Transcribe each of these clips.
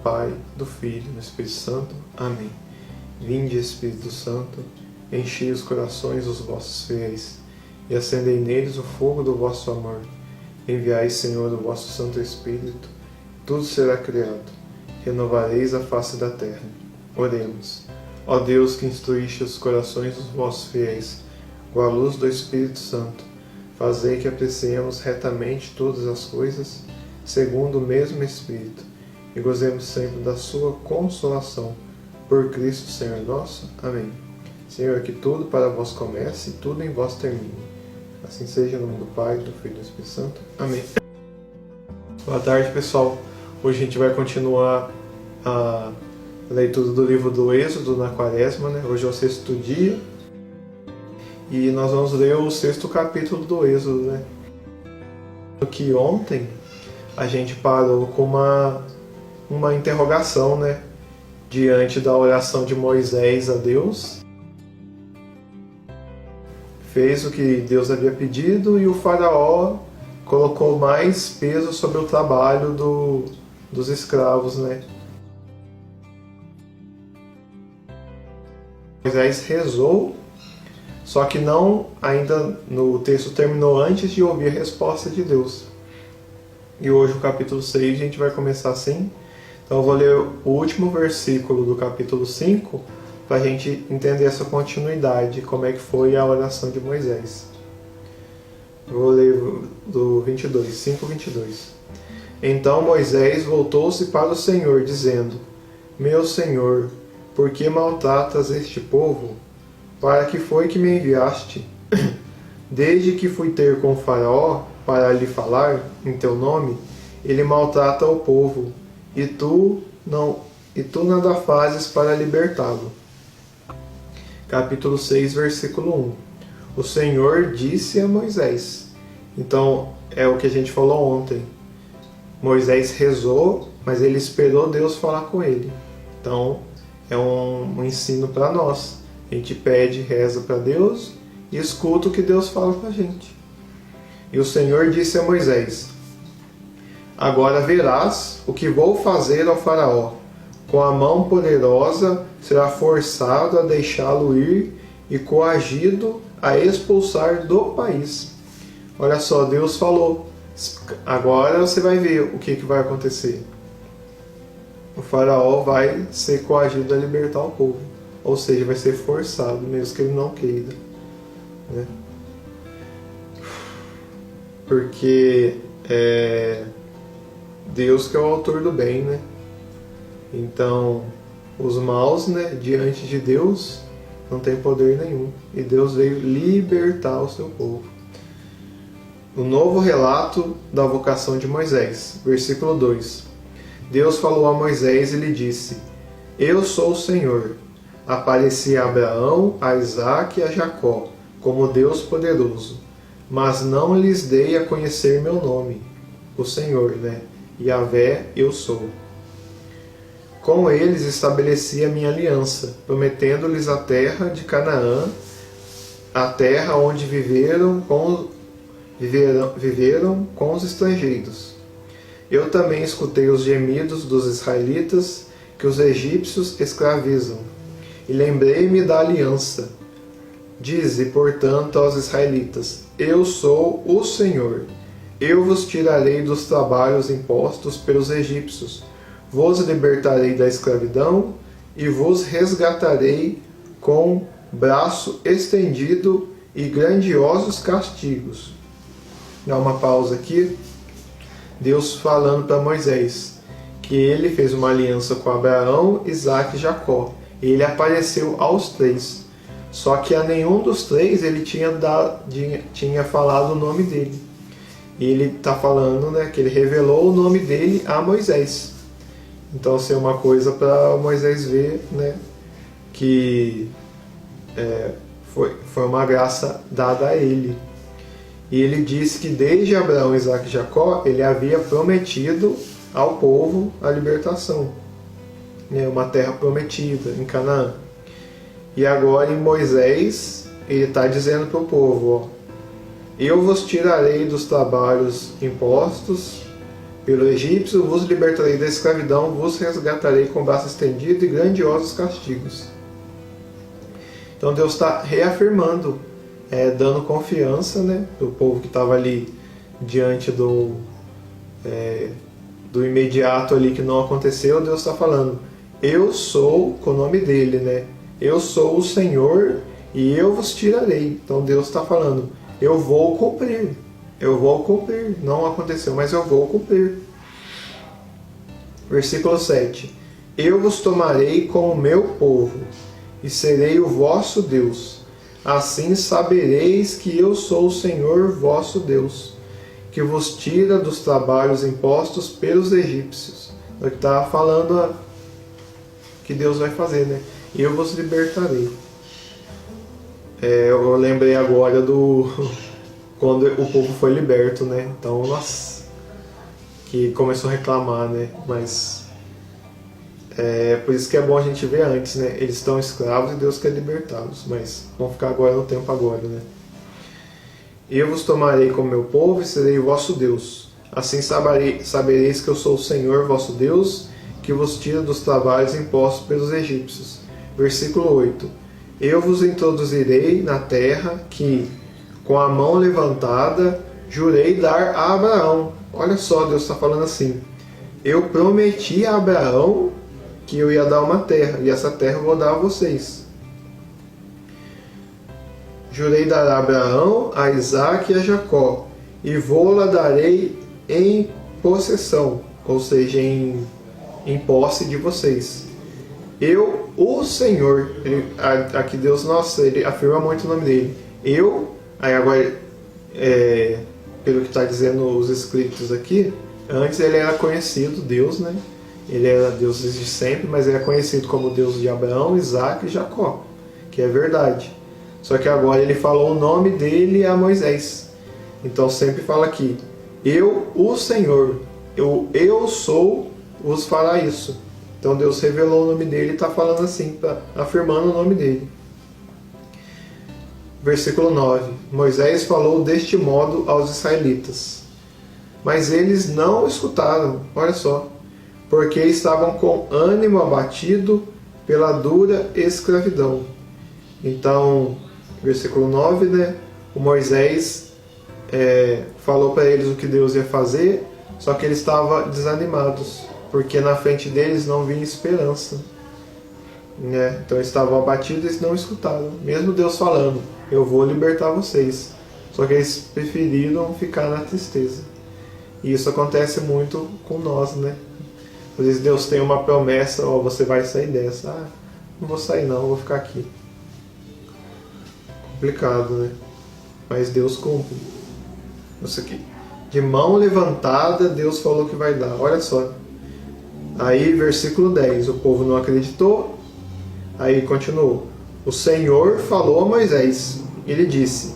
Pai, do Filho e do Espírito Santo. Amém. Vinde, Espírito Santo, enchei os corações dos vossos fiéis e acendei neles o fogo do vosso amor. Enviai, Senhor, o vosso Santo Espírito, tudo será criado. Renovareis a face da terra. Oremos. Ó Deus, que instruíste os corações dos vossos fiéis com a luz do Espírito Santo, fazei que apreciemos retamente todas as coisas, segundo o mesmo Espírito, e gozemos sempre da sua consolação. Por Cristo, Senhor nosso. Amém. Senhor, que tudo para vós comece e tudo em vós termine. Assim seja, em nome do Pai, do Filho e do Espírito Santo. Amém. Boa tarde, pessoal. Hoje a gente vai continuar a leitura do livro do Êxodo na Quaresma, né? Hoje é o 6º dia e nós vamos ler o 6º capítulo do Êxodo, né? Que ontem a gente parou com uma interrogação, né? Diante da oração de Moisés a Deus. Fez o que Deus havia pedido e o faraó colocou mais peso sobre o trabalho dos escravos, né? Moisés rezou, só que não, ainda no texto terminou antes de ouvir a resposta de Deus. E hoje o capítulo 6 a gente vai começar assim. Então eu vou ler o último versículo do capítulo 5 para a gente entender essa continuidade, como é que foi a oração de Moisés. Eu vou ler do 22, 5:22. Então Moisés voltou-se para o Senhor, dizendo: Meu Senhor, por que maltratas este povo? Para que foi que me enviaste? Desde que fui ter com o faraó para lhe falar em teu nome, ele maltrata o povo, e tu nada fazes para libertá-lo. Capítulo 6, versículo 1. O Senhor disse a Moisés. Então, é o que a gente falou ontem. Moisés rezou, mas ele esperou Deus falar com ele. Então, é um ensino para nós. A gente pede, reza para Deus e escuta o que Deus fala para a gente. E o Senhor disse a Moisés: Agora verás o que vou fazer ao faraó. Com a mão poderosa será forçado a deixá-lo ir e coagido a expulsar do país. Olha só, Deus falou. Agora você vai ver o que vai acontecer. O faraó vai ser coagido a libertar o povo. Ou seja, vai ser forçado, mesmo que ele não queira. Né? Porque Deus que é o autor do bem, né? Então, os maus, né, diante de Deus, não tem poder nenhum. E Deus veio libertar o seu povo. O novo relato da vocação de Moisés. Versículo 2. Deus falou a Moisés e lhe disse: Eu sou o Senhor. Apareci a Abraão, a Isaque e a Jacó, como Deus poderoso. Mas não lhes dei a conhecer meu nome. O Senhor, né? Yahvé, eu sou. Com eles estabeleci a minha aliança, prometendo-lhes a terra de Canaã, a terra onde viveram com os estrangeiros. Eu também escutei os gemidos dos israelitas que os egípcios escravizam, e lembrei-me da aliança. Dize, portanto, aos israelitas: Eu sou o Senhor. Eu vos tirarei dos trabalhos impostos pelos egípcios, vos libertarei da escravidão e vos resgatarei com braço estendido e grandiosos castigos. Dá uma pausa aqui. Deus falando para Moisés que ele fez uma aliança com Abraão, Isaque e Jacó. Ele apareceu aos 3. Só que a nenhum dos 3 ele tinha falado o nome dele. E ele está falando, né, que ele revelou o nome dele a Moisés. Então, assim, é uma coisa para Moisés ver, né, que foi uma graça dada a ele. E ele disse que desde Abraão, Isaque e Jacó, ele havia prometido ao povo a libertação. Uma terra prometida em Canaã. E agora em Moisés, ele está dizendo para o povo: Eu vos tirarei dos trabalhos impostos pelo egípcio, vos libertarei da escravidão, vos resgatarei com braço estendido e grandiosos castigos. Então Deus está reafirmando, dando confiança, né, do povo que estava ali diante do imediato ali que não aconteceu. Deus está falando, eu sou, com o nome dele, né? Eu sou o Senhor e eu vos tirarei. Então Deus está falando, eu vou cumprir, não aconteceu, mas eu vou cumprir. Versículo 7, eu vos tomarei como meu povo e serei o vosso Deus. Assim sabereis que eu sou o Senhor vosso Deus, que vos tira dos trabalhos impostos pelos egípcios. É o que está falando que Deus vai fazer, né? Eu vos libertarei. Eu lembrei agora quando o povo foi liberto, né? Então, nossa, que começou a reclamar, né? Mas por isso que é bom a gente ver antes, né? Eles estão escravos e Deus quer libertá-los, mas vão ficar agora no tempo agora, né? Eu vos tomarei como meu povo e serei o vosso Deus. Assim sabereis que eu sou o Senhor vosso Deus, que vos tira dos trabalhos impostos pelos egípcios. Versículo 8. Eu vos introduzirei na terra que, com a mão levantada, jurei dar a Abraão. Olha só, Deus está falando assim. Eu prometi a Abraão que eu ia dar uma terra, e essa terra eu vou dar a vocês. Jurei dar a Abraão, a Isaque e a Jacó, e vou-la darei em possessão, ou seja, em posse de vocês. Eu, o Senhor, aqui Deus, nossa, ele afirma muito o nome dele. Eu, aí agora, pelo que está dizendo os escritos aqui, antes ele era conhecido, Deus, né? Ele era Deus desde sempre, mas ele é conhecido como Deus de Abraão, Isaque e Jacó, que é verdade. Só que agora ele falou o nome dele a Moisés. Então sempre fala aqui, eu, o Senhor, eu sou, vos fará isso. Então Deus revelou o nome dele e está falando assim, afirmando o nome dele. Versículo 9. Moisés falou deste modo aos israelitas, mas eles não escutaram, olha só, porque estavam com ânimo abatido pela dura escravidão. Então, versículo 9, né? O Moisés falou para eles o que Deus ia fazer, só que eles estavam desanimados, porque na frente deles não vinha esperança, né? Então eles estavam abatidos e não escutaram, mesmo Deus falando, eu vou libertar vocês, só que eles preferiram ficar na tristeza. E isso acontece muito com nós, né? Às vezes Deus tem uma promessa, você vai sair dessa, não vou sair não, vou ficar aqui. Complicado, né? Mas Deus cumpre. Isso aqui, de mão levantada Deus falou que vai dar, olha só. Aí versículo 10, o povo não acreditou. Aí continuou, o Senhor falou a Moisés, ele disse,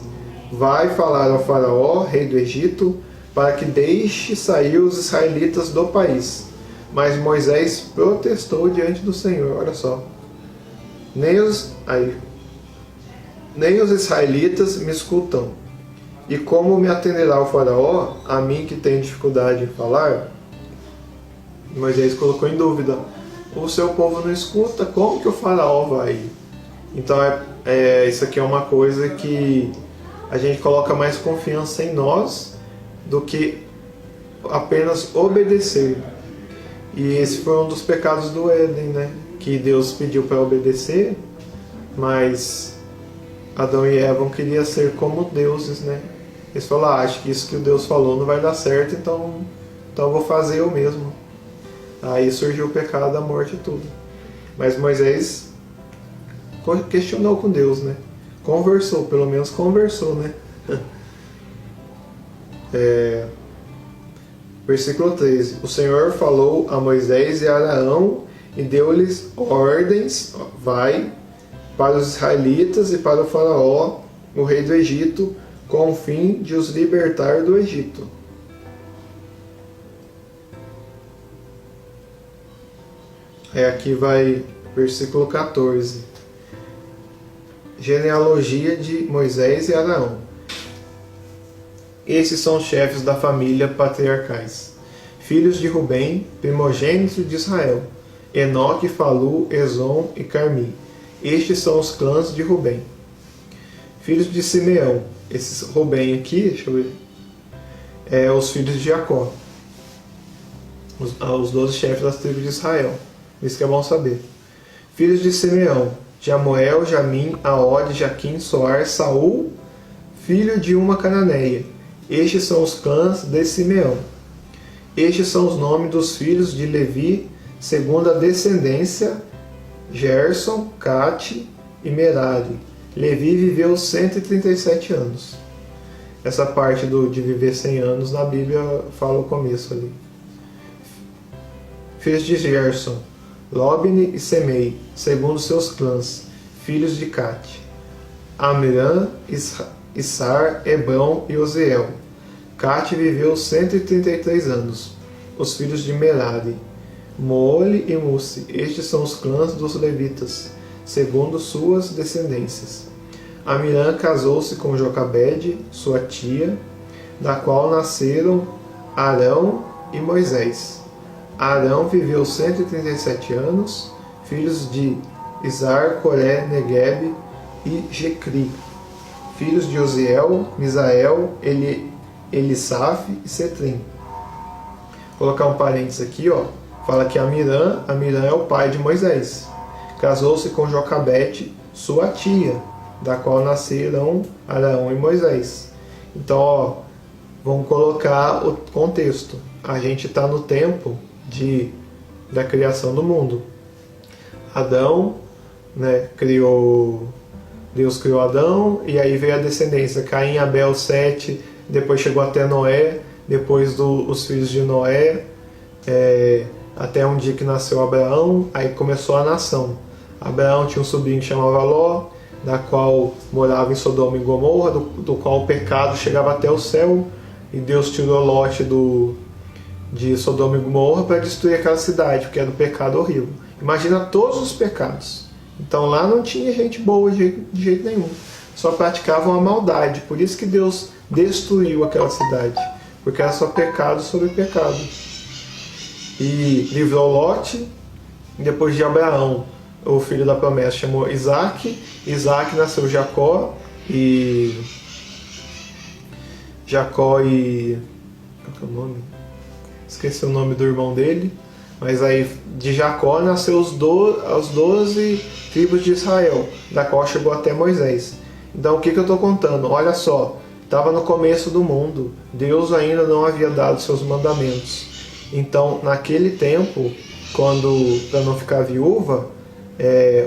vai falar ao faraó, rei do Egito, para que deixe sair os israelitas do país. Mas Moisés protestou diante do Senhor, olha só. Nem os israelitas me escutam. E como me atenderá o faraó, a mim que tenho dificuldade em falar? Moisés colocou em dúvida. O seu povo não escuta, como que o faraó vai? Então isso aqui é uma coisa que a gente coloca mais confiança em nós do que apenas obedecer. E esse foi um dos pecados do Éden, né? Que Deus pediu para obedecer, mas Adão e Eva queriam ser como deuses, né? Eles falaram, acho que isso que o Deus falou não vai dar certo, então eu vou fazer eu mesmo. Aí surgiu o pecado, a morte e tudo. Mas Moisés questionou com Deus, né? Conversou, pelo menos conversou, né? Versículo 13. O Senhor falou a Moisés e a Arão e deu-lhes ordens, vai, para os israelitas e para o faraó, o rei do Egito, com o fim de os libertar do Egito. Aqui vai versículo 14. Genealogia de Moisés e Arão. Esses são os chefes da família patriarcais, Filhos de Rubem, primogênito de Israel: Enoque, Falu, Ezom e Carmi. Estes são os clãs de Rubem. Filhos de Simeão. Esses Rubem aqui, deixa eu ver, os filhos de Jacó. Os 12 chefes das tribos de Israel. Isso que é bom saber. Filhos de Simeão: Jamuel, Jamim, Aode, Jaquim, Soar, Saul, filho de uma cananeia. Estes são os clãs de Simeão. Estes são os nomes dos filhos de Levi, segundo a descendência: Gerson, Cate e Merari. Levi viveu 137 anos. Essa parte de viver 100 anos na Bíblia fala o começo ali. Filhos de Gerson: Lobni e Semei, segundo seus clãs, filhos de Cate: Amram, Issar, Hebron e Oziel. Cate viveu 133 anos. Os filhos de Merari: Moole e Mussi. Estes são os clãs dos levitas, segundo suas descendências. Amram casou-se com Jocabede, sua tia, da qual nasceram Arão e Moisés. Arão viveu 137 anos, filhos de Izar, Coré, Negueb e Jecri. Filhos de Oziel, Misael, Elisaf e Setrim. Vou colocar um parênteses aqui, ó. Fala que Amiram é o pai de Moisés. Casou-se com Jocabete, sua tia, da qual nasceram Arão e Moisés. Então, ó, vamos colocar o contexto. A gente está no tempo da criação do mundo. Adão, né, Deus criou Adão, e aí veio a descendência: Caim, Abel, Sete, depois chegou até Noé, depois os filhos de Noé, até um dia que nasceu Abraão, aí começou a nação. Abraão tinha um sobrinho que chamava Ló, da qual morava em Sodoma e Gomorra, do qual o pecado chegava até o céu, e Deus tirou Ló de Sodoma e Gomorra para destruir aquela cidade, porque era do pecado horrível. Imagina todos os pecados. Então lá não tinha gente boa de jeito nenhum. Só praticavam a maldade. Por isso que Deus destruiu aquela cidade. Porque era só pecado sobre pecado. E livrou Lote. Depois de Abraão, o filho da promessa, chamou Isaac. Isaac nasceu Jacó e... Qual que é o nome? Esqueci o nome do irmão dele. Mas aí de Jacó nasceu as 12 tribos de Israel, da qual chegou até Moisés. Então o que eu estou contando? Olha só, estava no começo do mundo, Deus ainda não havia dado seus mandamentos. Então naquele tempo, para não ficar viúva,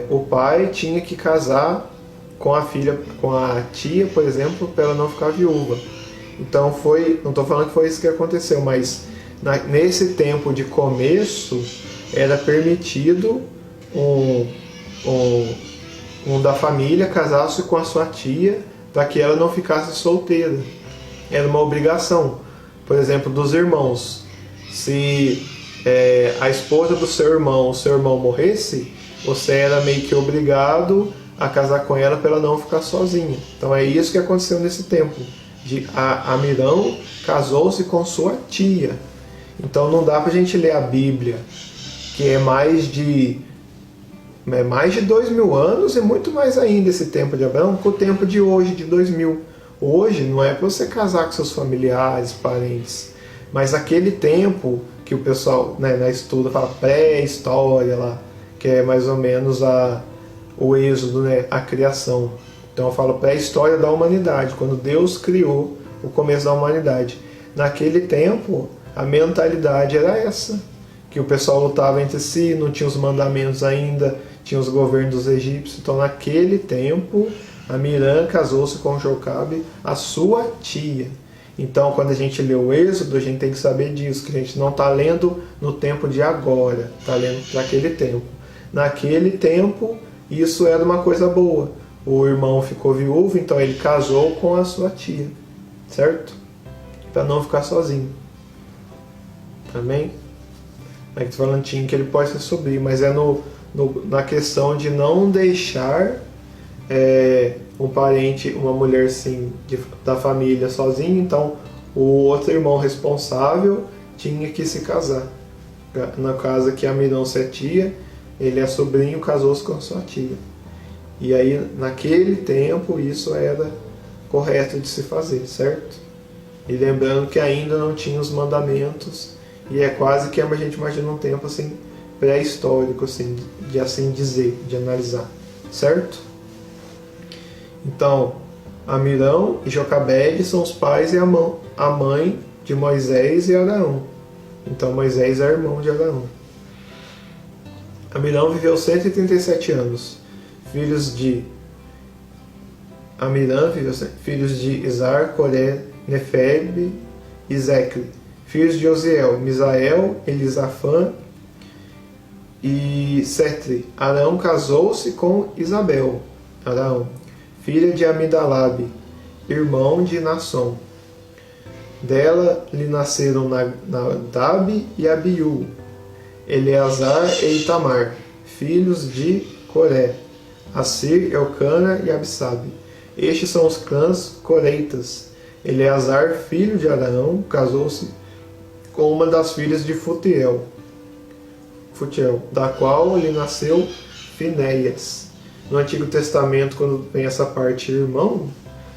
o pai tinha que casar com a filha, com a tia, por exemplo, para ela não ficar viúva. Então não estou falando que foi isso que aconteceu, mas nesse tempo de começo era permitido um da família casar-se com a sua tia para que ela não ficasse solteira. Era uma obrigação. Por exemplo, dos irmãos. Se a esposa do seu irmão morresse, você era meio que obrigado a casar com ela para ela não ficar sozinha. Então é isso que aconteceu nesse tempo. Amirão casou-se com sua tia. Então não dá pra gente ler a Bíblia, que é mais de 2000 anos e muito mais ainda esse tempo de Abraão, com o tempo de hoje, de 2000. Hoje não é para você casar com seus familiares, parentes, mas aquele tempo que o pessoal, né, na estuda fala pré-história lá, que é mais ou menos o êxodo, né, a criação. Então eu falo pré-história da humanidade, quando Deus criou o começo da humanidade. Naquele tempo a mentalidade era essa, que o pessoal lutava entre si, não tinha os mandamentos ainda, tinha os governos dos egípcios. Então naquele tempo Amirã casou-se com Jocabe, a sua tia. Então quando a gente lê o Êxodo, a gente tem que saber disso, que a gente não está lendo no tempo de agora, está lendo naquele tempo. Naquele tempo isso era uma coisa boa. O irmão ficou viúvo, então ele casou com a sua tia, certo? Para não ficar sozinho. Amém? Não é que estou falando que ele pode ser sobrinho, mas é na questão de não deixar um parente, uma mulher assim, da família sozinho. Então o outro irmão responsável tinha que se casar. Na casa que Amirão se é tia, ele é sobrinho, casou-se com sua tia. E aí, naquele tempo, isso era correto de se fazer, certo? E lembrando que ainda não tinha os mandamentos, e é quase que a gente imagina um tempo assim, pré-histórico, assim, de assim dizer, de analisar, certo? Então, Amirão e Joquebede são os pais e a mãe de Moisés e Arão. Então Moisés é irmão de Arão. Amirão viveu 137 anos. Filhos de Amirão, filhos de Izar, Coré, Nefeg e Zecle. Filhos de Oziel, Misael, Elisafã e Setri. Arão casou-se com Isabel, Arão, filha de Amidalabe, irmão de Nasson. Dela lhe nasceram Nadab e Abiú, Eleazar e Itamar, filhos de Coré, Assir, Elcana e Absabe. Estes são os clãs coreitas. Eleazar, filho de Arão, casou-se com uma das filhas de Futiel, da qual lhe nasceu Finéias. No Antigo Testamento, quando vem essa parte irmão,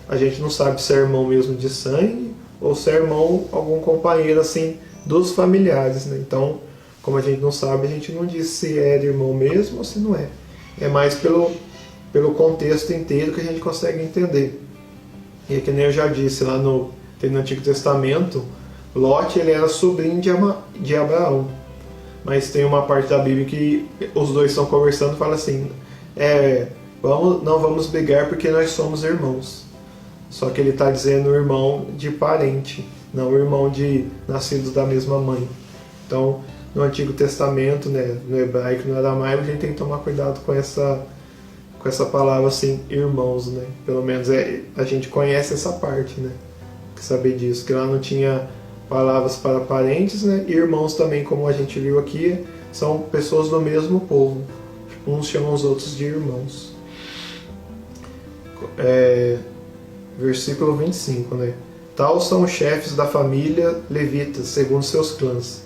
a gente não sabe se é irmão mesmo de sangue ou se é irmão algum companheiro assim dos familiares, né? Então, como a gente não sabe, a gente não diz se é irmão mesmo ou se não é. É mais pelo contexto inteiro que a gente consegue entender. E é que nem eu já disse lá no Antigo Testamento, Lot ele era sobrinho de Abraão. Mas tem uma parte da Bíblia que os dois estão conversando e fala assim, não vamos brigar porque nós somos irmãos. Só que ele está dizendo irmão de parente, não irmão de nascidos da mesma mãe. Então, no Antigo Testamento, né, no hebraico, no aramaico, a gente tem que tomar cuidado com essa palavra assim, irmãos, né? Pelo menos a gente conhece essa parte, né? Saber disso, que lá não tinha palavras para parentes, né? E irmãos também, como a gente viu aqui, são pessoas do mesmo povo. Uns chamam os outros de irmãos. Versículo 25, né? Tal são os chefes da família levitas, segundo seus clãs.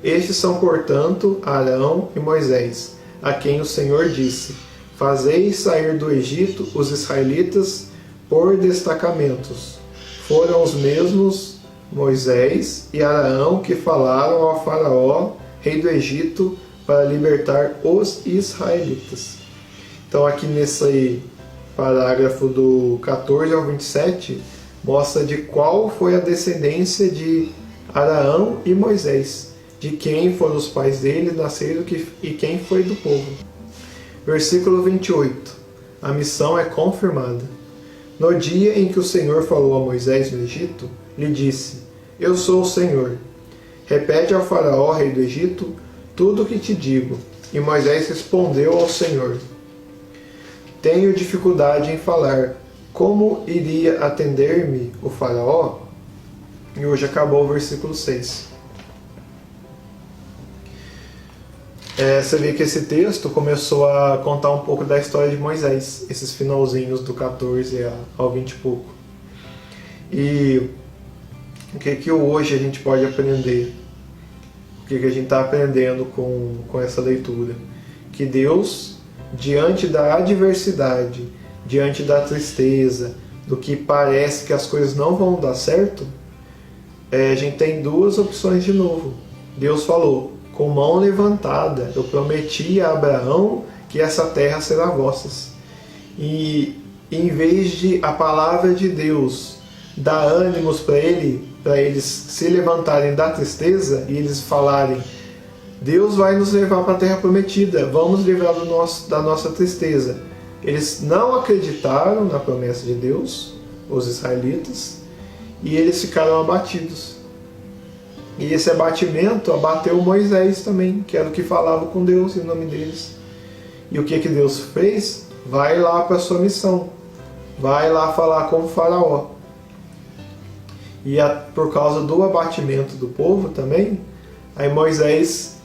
Estes são, portanto, Arão e Moisés, a quem o Senhor disse: Fazei sair do Egito os israelitas por destacamentos. Foram os mesmos Moisés e Arão que falaram ao faraó, rei do Egito, para libertar os israelitas. Então aqui nesse parágrafo do 14 ao 27, mostra de qual foi a descendência de Arão e Moisés, de quem foram os pais dele, nasceram e quem foi do povo. Versículo 28. A missão é confirmada. No dia em que o Senhor falou a Moisés no Egito, lhe disse: Eu sou o Senhor. Repete ao faraó, rei do Egito, tudo o que te digo. E Moisés respondeu ao Senhor: Tenho dificuldade em falar. Como iria atender-me o faraó? E hoje acabou o versículo 6. Você vê que esse texto começou a contar um pouco da história de Moisés, esses finalzinhos do 14 ao 20 e pouco. E o que hoje a gente pode aprender? O que a gente está aprendendo com essa leitura? Que Deus, diante da adversidade, diante da tristeza, do que parece que as coisas não vão dar certo, a gente tem duas opções de novo. Deus falou: com mão levantada, eu prometi a Abraão que essa terra será vossa. E em vez de a palavra de Deus dar ânimos para eles se levantarem da tristeza e eles falarem: Deus vai nos levar para a terra prometida, vamos livrar da nossa tristeza. Eles não acreditaram na promessa de Deus, os israelitas, e eles ficaram abatidos. E esse abatimento abateu Moisés também, que era o que falava com Deus em nome deles. E o que Deus fez? Vai lá para a sua missão. Vai lá falar com o faraó. E por causa do abatimento do povo também, aí Moisés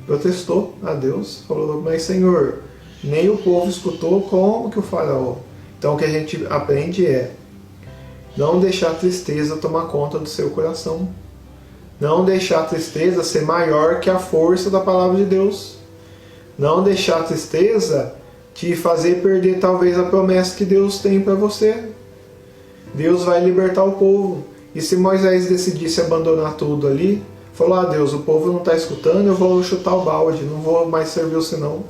protestou a Deus. Falou: mas Senhor, nem o povo escutou, como que o faraó? Então o que a gente aprende é não deixar a tristeza tomar conta do seu coração. Não deixar a tristeza ser maior que a força da palavra de Deus. Não deixar a tristeza te fazer perder talvez a promessa que Deus tem para você. Deus vai libertar o povo. E se Moisés decidisse abandonar tudo ali, falou, Deus, o povo não está escutando, eu vou chutar o balde, não vou mais servir o Senão.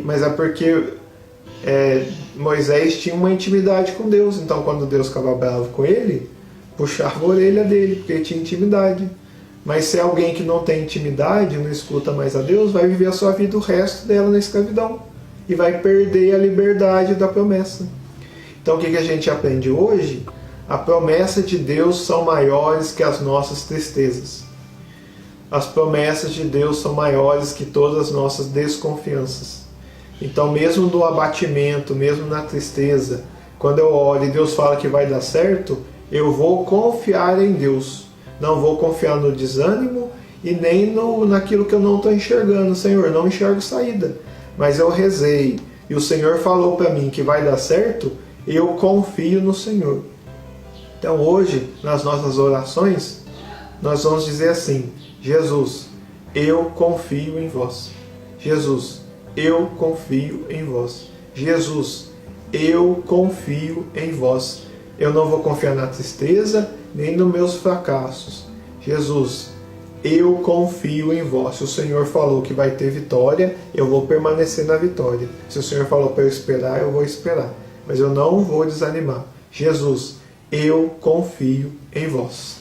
Mas é porque Moisés tinha uma intimidade com Deus, então quando Deus ficava bravo com ele, puxava a orelha dele, porque ele tinha intimidade. Mas se é alguém que não tem intimidade, não escuta mais a Deus, vai viver a sua vida o resto dela na escravidão e vai perder a liberdade da promessa. Então o que a gente aprende hoje? A promessa de Deus são maiores que as nossas tristezas. As promessas de Deus são maiores que todas as nossas desconfianças. Então mesmo no abatimento, mesmo na tristeza, quando eu oro e Deus fala que vai dar certo, eu vou confiar em Deus. Não vou confiar no desânimo e nem naquilo que eu não estou enxergando. Senhor, não enxergo saída. Mas eu rezei e o Senhor falou para mim que vai dar certo, eu confio no Senhor. Então hoje, nas nossas orações, nós vamos dizer assim, Jesus, eu confio em vós. Jesus, eu confio em vós. Jesus, eu confio em vós. Eu não vou confiar na tristeza, nem nos meus fracassos. Jesus, eu confio em vós. Se o Senhor falou que vai ter vitória, eu vou permanecer na vitória. Se o Senhor falou para eu esperar, eu vou esperar. Mas eu não vou desanimar. Jesus, eu confio em vós.